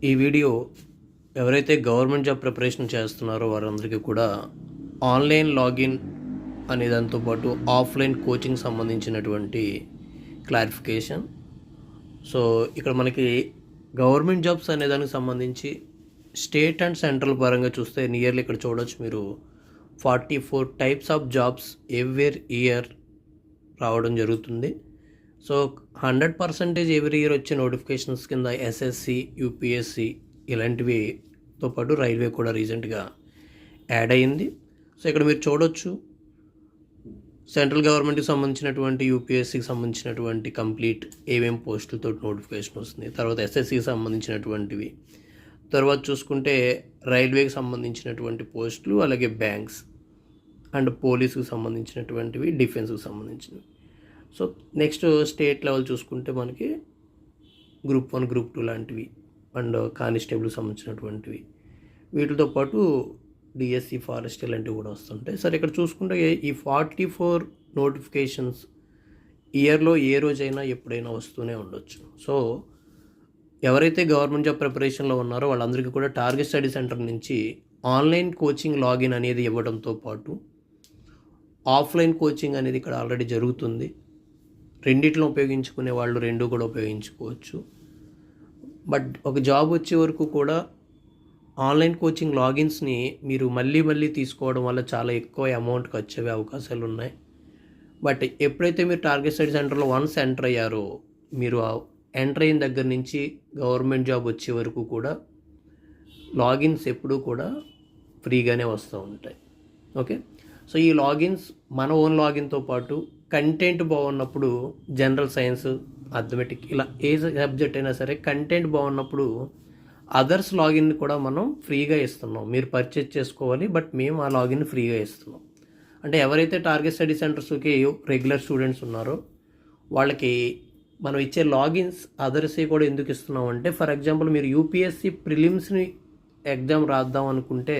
ఈ వీడియో ఎవరైతే government job preparation చేస్తున్నారో వారందరికీ కూడా ఆన్లైన్ లాగిన్ అనే దాంతో పాటు ఆఫ్లైన్ కోచింగ్ సంబంధించినటువంటి క్లారిఫికేషన్. సో ఇక్కడ మనకి గవర్నమెంట్ జాబ్స్ అనే దానికి సంబంధించి స్టేట్ అండ్ సెంట్రల్ పరంగా చూస్తే నియర్లీ ఇక్కడ చూడొచ్చు మీరు 44 types of jobs every year రావడం జరుగుతుంది. సో 100% ఎవ్రీ ఇయర్ వచ్చే నోటిఫికేషన్స్ కింద ఎస్ఎస్సి, యూపీఎస్సి ఇలాంటివితో పాటు రైల్వే కూడా రీసెంట్గా యాడ్ అయ్యింది. సో ఇక్కడ మీరు చూడొచ్చు సెంట్రల్ గవర్నమెంట్కి సంబంధించినటువంటి, యూపీఎస్సికి సంబంధించినటువంటి కంప్లీట్ ఏమేమి పోస్టులతో నోటిఫికేషన్ వస్తుంది, తర్వాత ఎస్ఎస్సికి సంబంధించినటువంటివి, తర్వాత చూసుకుంటే రైల్వేకి సంబంధించినటువంటి పోస్టులు, అలాగే బ్యాంక్స్ అండ్ పోలీసుకి సంబంధించినటువంటివి, డిఫెన్స్కి సంబంధించినవి. సో నెక్స్ట్ స్టేట్ లెవెల్ చూసుకుంటే మనకి గ్రూప్ 1, గ్రూప్ 2 లాంటివి అండ్ కానిస్టేబుల్కి సంబంధించినటువంటివి, వీటితో పాటు డిఎస్సి, ఫారెస్ట్ ఇలాంటివి కూడా వస్తుంటాయి. సరే ఇక్కడ చూసుకుంటే ఈ 44 నోటిఫికేషన్స్ ఇయర్లో ఏ రోజైనా ఎప్పుడైనా వస్తూనే ఉండొచ్చు. సో ఎవరైతే గవర్నమెంట్ జాబ్ ప్రిపరేషన్లో ఉన్నారో వాళ్ళందరికీ కూడా టార్గెట్ స్టడీ సెంటర్ నుంచి ఆన్లైన్ కోచింగ్ లాగిన్ అనేది ఇవ్వడంతో పాటు ఆఫ్లైన్ కోచింగ్ అనేది ఇక్కడ ఆల్రెడీ జరుగుతుంది. రెండిట్లో ఉపయోగించుకునే వాళ్ళు రెండు కూడా ఉపయోగించుకోవచ్చు. బట్ ఒక జాబ్ వచ్చే వరకు కూడా ఆన్లైన్ కోచింగ్ లాగిన్స్ని మీరు మళ్ళీ తీసుకోవడం వల్ల చాలా ఎక్కువ అమౌంట్ ఖర్చు అయ్యే అవకాశాలు ఉన్నాయి. బట్ ఎప్పుడైతే మీరు టార్గెట్ స్టడీ సెంటర్లో వన్స్ ఎంటర్ అయ్యారో, మీరు ఎంటర్ అయిన దగ్గర నుంచి గవర్నమెంట్ జాబ్ వచ్చే వరకు కూడా లాగిన్స్ ఎప్పుడూ కూడా ఫ్రీగానే వస్తూ ఉంటాయి. ఓకే, సో ఈ లాగిన్స్ మన ఓన్ లాగిన్తో పాటు కంటెంట్ బాగున్నప్పుడు జనరల్ సైన్స్, అథమెటిక్ ఇలా ఏ సబ్జెక్ట్ అయినా సరే కంటెంట్ బాగున్నప్పుడు అదర్స్ లాగిన్ కూడా మనం ఫ్రీగా ఇస్తున్నాం. మీరు పర్చేజ్ చేసుకోవాలి, బట్ మేము ఆ లాగిన్ ఫ్రీగా ఇస్తున్నాం. అంటే ఎవరైతే టార్గెట్ స్టడీ సెంటర్స్కి రెగ్యులర్ స్టూడెంట్స్ ఉన్నారో వాళ్ళకి మనం ఇచ్చే లాగిన్స్ అదర్సే కూడా ఎందుకు ఇస్తున్నాం అంటే, ఫర్ ఎగ్జాంపుల్ మీరు యూపీఎస్సి ప్రిలిమ్స్ని ఎగ్జామ్ రాద్దాం అనుకుంటే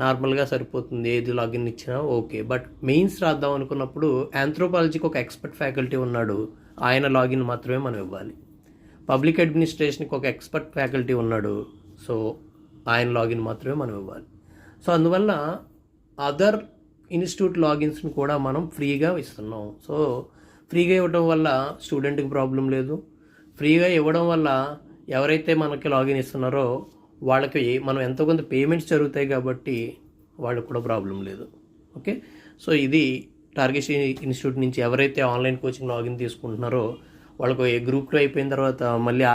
నార్మల్గా సరిపోతుంది, ఏది లాగిన్ ఇచ్చినా ఓకే. బట్ మెయిన్స్ రాద్దాం అనుకున్నప్పుడు ఆంథ్రోపాలజీకి ఒక ఎక్స్పర్ట్ ఫ్యాకల్టీ ఉన్నాడు, ఆయన లాగిన్ మాత్రమే మనం ఇవ్వాలి. పబ్లిక్ అడ్మినిస్ట్రేషన్కి ఒక ఎక్స్పర్ట్ ఫ్యాకల్టీ ఉన్నాడు, సో ఆయన లాగిన్ మాత్రమే మనం ఇవ్వాలి. సో అందువల్ల అదర్ ఇన్స్టిట్యూట్ లాగిన్స్ని కూడా మనం ఫ్రీగా ఇస్తున్నాం. సో ఫ్రీగా ఇవ్వడం వల్ల స్టూడెంట్కి ప్రాబ్లం లేదు. ఫ్రీగా ఇవ్వడం వల్ల ఎవరైతే మనకి లాగిన్ ఇస్తున్నారో వాళ్ళకి మనం ఎంతో కొంత పేమెంట్స్ జరుగుతాయి కాబట్టి వాళ్ళకి కూడా ప్రాబ్లం లేదు. ఓకే, సో ఇది టార్గెట్ ఇన్స్టిట్యూట్ నుంచి ఎవరైతే ఆన్లైన్ కోచింగ్ లాగిన్ తీసుకుంటున్నారో వాళ్ళకు గ్రూప్ 2 అయిపోయిన తర్వాత మళ్ళీ